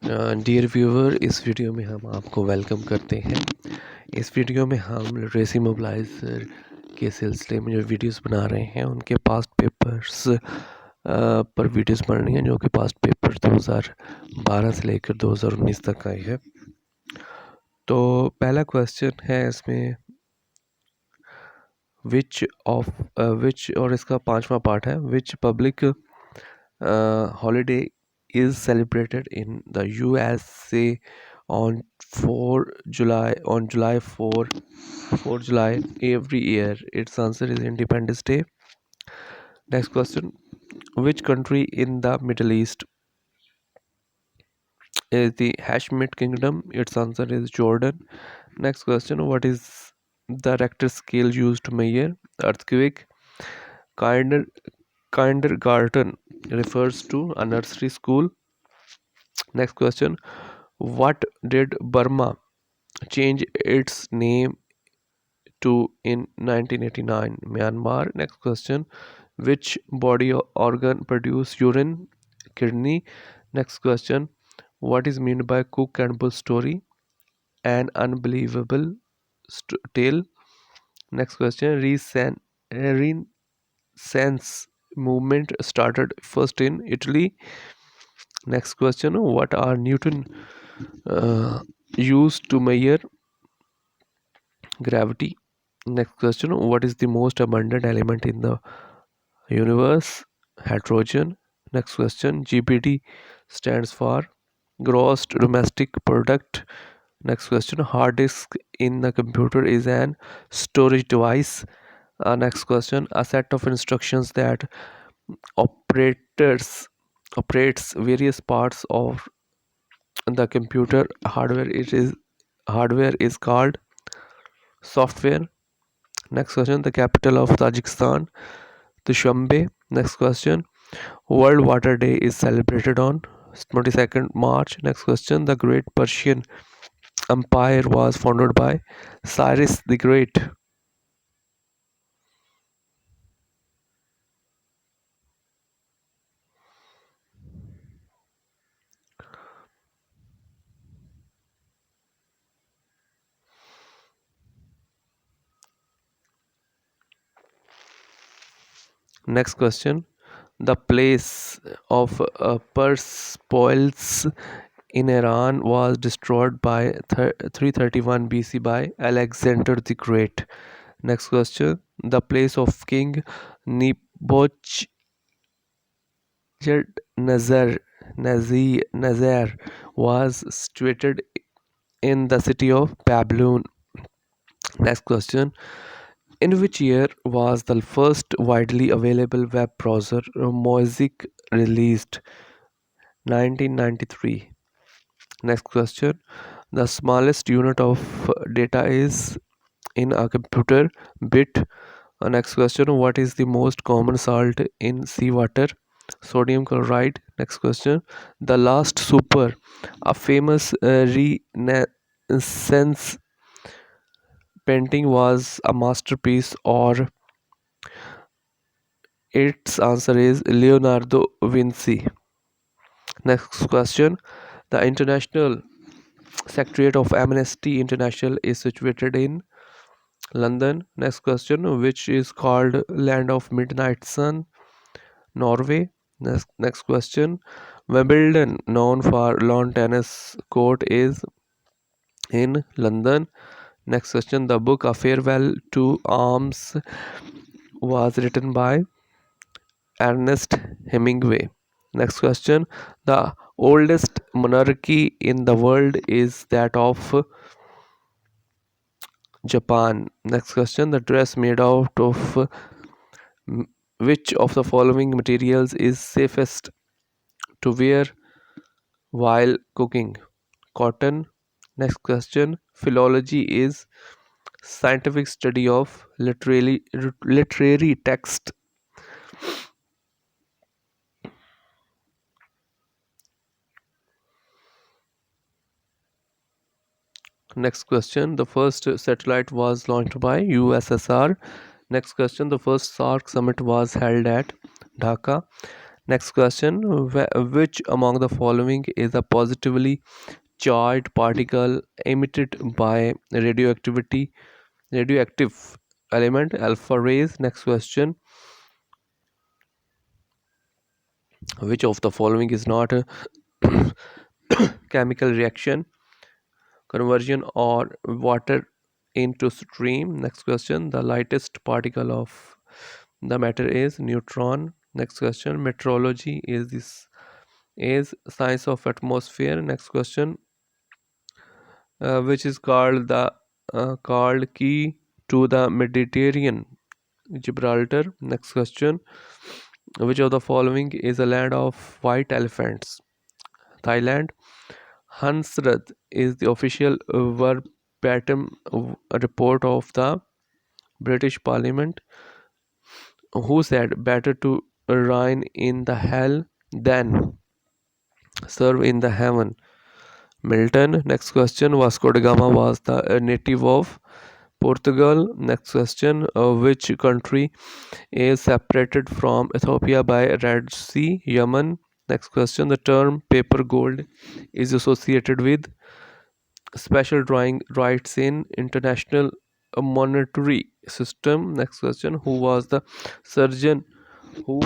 Dear viewer, इस video में हम आपको वेलकम करते हैं। इस वीडियो में हम लिटरेसी मोबिलाइज़र के सिलसिले में जो वीडियोस बना रहे हैं उनके पास्ट पेपर्स पर वीडियोस बन रही हैं, जो कि पास्ट पेपर 2012 से लेकर 2019 तक आए हैं। तो पहला क्वेश्चन है इसमें विच और इसका पांचवा पार्ट है, विच public holiday is celebrated in the USA on 4 July on July 4 July every year. Its answer is Independence Day. Next question, which country in the Middle East is the Hashemite Kingdom? Its answer is Jordan. Next question, what is the Richter scale used to measure earthquake? Kinder, Kindergarten refers to a nursery school. Next question, what did Burma change its name to in 1989? Myanmar. Next question, which body organ produce urine? Kidney. Next question, what is meant by Cook and Bull story? An unbelievable tale. Next question, Renaissance movement started first in Italy. Next question, what are Newton used to measure gravity? Next question, what is the most abundant element in the universe? Hydrogen. Next question, GPD stands for gross domestic product. Next question, hard disk in the computer is an storage device. Next question, a set of instructions that operates various parts of the computer hardware is called software. Next question, the capital of Tajikistan, Dushanbe. Next question, World Water Day is celebrated on 22nd March. Next question, the Great Persian Empire was founded by Cyrus the Great. Next question, the place of Persepolis in Iran was destroyed by 331 BC by Alexander the Great. Next question, the place of King Nebuchadnezzar Nazar was situated in the city of Babylon. Next question, in which year was the first widely available web browser Mosaic released? 1993. Next question, the smallest unit of data is in a computer bit. Next question, what is the most common salt in seawater? Sodium chloride. Next question, the last supper, a famous Renaissance painting, was a masterpiece, or its answer is Leonardo Vinci. Next question, the International Secretariat of Amnesty International is situated in London. Next question, which is called Land of Midnight Sun? Norway. Next question, Wimbledon, known for lawn tennis court, is in London. Next question, the book A Farewell to Arms was written by Ernest Hemingway. Next question, the oldest monarchy in the world is that of Japan. Next question, the dress made out of which of the following materials is safest to wear while cooking? Cotton. Next question, philology is scientific study of literary text. Next question, the first satellite was launched by USSR. Next question, the first SAARC summit was held at Dhaka. Next question: which among the following is a positively charged particle emitted by radioactive element alpha rays? Next question: which of the following is not a chemical reaction, conversion, or water into stream? Next question: the lightest particle of the matter is neutron. Next question: meteorology is science of atmosphere. Next question: which is called key to the Mediterranean, Gibraltar. Next question: which of the following is a land of white elephants? Thailand. Hansrad is the official verbatim report of the British Parliament, who said better to reign in the hell than serve in the heaven. Milton. Next question: Vasco da Gama was the native of Portugal. Next question: which country is separated from Ethiopia by Red Sea? Yemen. Next question: the term paper gold is associated with special drawing rights in international monetary system. Next question: who was the surgeon who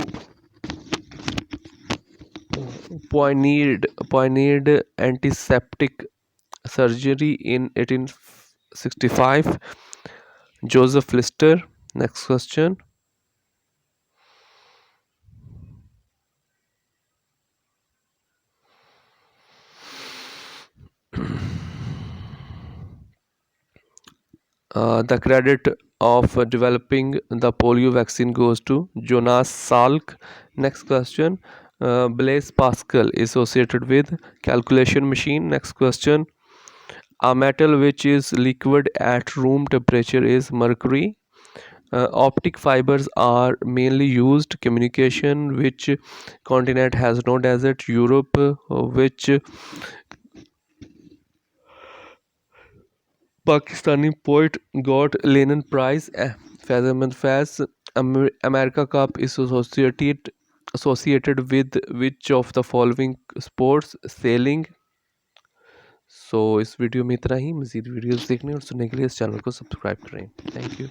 pioneered antiseptic surgery in 1865? Joseph Lister. Next question: the credit of developing the polio vaccine goes to Jonas Salk. Next question: Blaise Pascal is associated with calculation machine. Next question: a metal which is liquid at room temperature is mercury. Optic fibers are mainly used. Communication: which continent has no desert? Europe. Which Pakistani poet got Lenin Prize? Faz America Cup is associated with which of the following sports? Sailing. सो इस video में इतना ही। मज़ीद videos देखने और सुनने के लिए इस चैनल को सब्सक्राइब करें। Thank you.